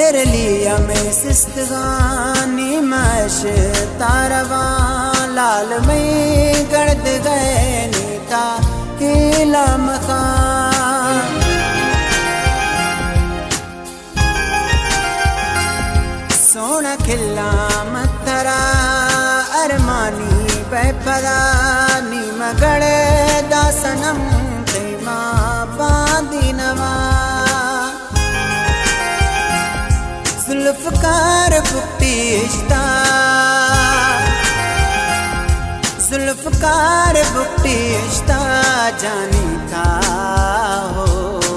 तेरे लिए मैं सिस्तगानी मैश तारवा लाल में गर्द गए नीता इलम खान सोना खिला मथरा अरमानी बेपरा नीम गड़े दासनम तेमा बांदी नवा जुल्फकार बुकती इश्ता जुल्फकार बुकती इश्ता जानी था हो